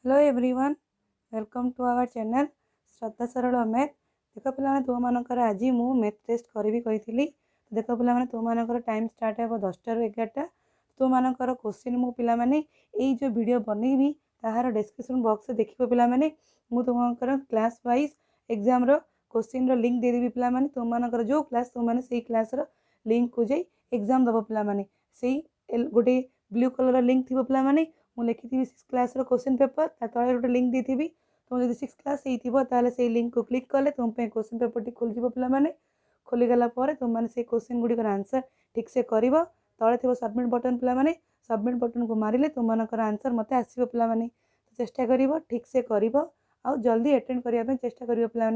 Hello everyone, welcome to our channel Shraddha Saral math. देख पे तुम मानकर आज मु मैथ टेस्ट करी कही देख पे तुम मानकर टाइम स्टार्ट हे 10टा ରୁ 11टा। तुम मानकर क्वेश्चन मु पाने जो वीडियो बनईबी ताहार डिस्क्रिप्शन बॉक्स देख पे तुमकर class wise exam question link देदेवी पे तुम मानकर जो क्लास तुमने से क्लास लिंक को जाई एग्जाम दब पे गोटे ब्लू कलर लिंक थी पे मुझे लिखी 6 क्लास क्वेश्चन पेपर तले गोटे लिंक दी तुम जो 6 क्लास ताले से लिंक को क्लिक कले तुम क्वेश्चन पेपर टी खोल पे खोलीगला तुमने से क्वेश्चन गुड़िकर आंसर ठीक से कर तले थी सबमिट बटन पे सबमिट बटन को मारे तुम आंसर मत आसो पे चेष्टा कर ठीक से कर जल्दी अटेंड करने चेष्टा कर पे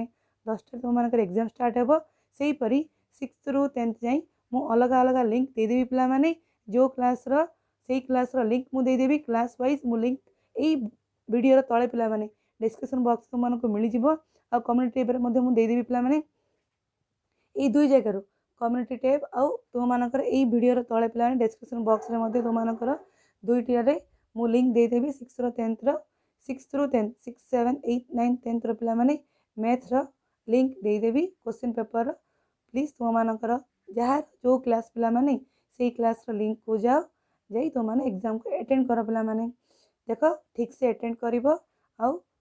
10टा तुम एग्जाम स्टार्ट हो सेहीपरि 6th ରୁ 10th जाए मु अलग अलग लिंक देदेवी पे जो क्लास से क्लास लिंक मुझे देदेवी क्लास वाइज मु लिंक यही वीडियो तले पे डिस्क्रिप्शन बॉक्स तुमको मिल जाव आ कम्युनिटी टैब देदेवी पे ये दुई जगार कम्युनिटी टैब आउ तुम मानकर यही वीडियो तले पे डिस्क्रिप्शन बॉक्स में तुमकर दुईटारे मु लिंक देदेवी 6th ରୁ 10th 6th ରୁ 10th 6, 7, 8, 9, 10th पे मैथ लिंक देदेवी क्वेश्चन पेपर प्लीज तुम मानकर जार जो क्लास पे से क्लास लिंक को जाओ जाई तुमने एग्जाम को अटेंड कर पे देख ठीक से अटेंड कर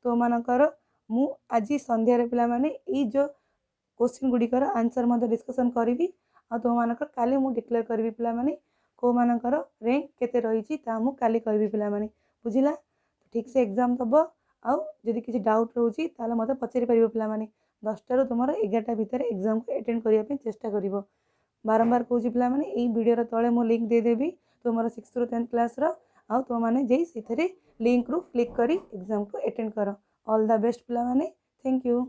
तुम मानकर मु आज संध्यारे पे जो क्वेश्चन गुड़िकर आंसर डिस्कसन करी तुम मानकर काली मु डिक्लेयर करी पे को मानकर रैंक केते रही काली कहि पे बुझला ठीक से एग्जाम दब आदि किसी डाउट रोचे ताले मत पचारि पार पे 10टा ରୁ तुम 11टा भितर एग्जाम को अटेंड करने चेष्टा कर बारंबार कौच पे यही वीडियो तले मु लिंक देदेवी तुम 6th ରୁ 10th क्लास तुम मैंने से लिंक रू क्लिक कर एग्जाम को अटेंड कर ऑल द बेस्ट पे थैंक यू।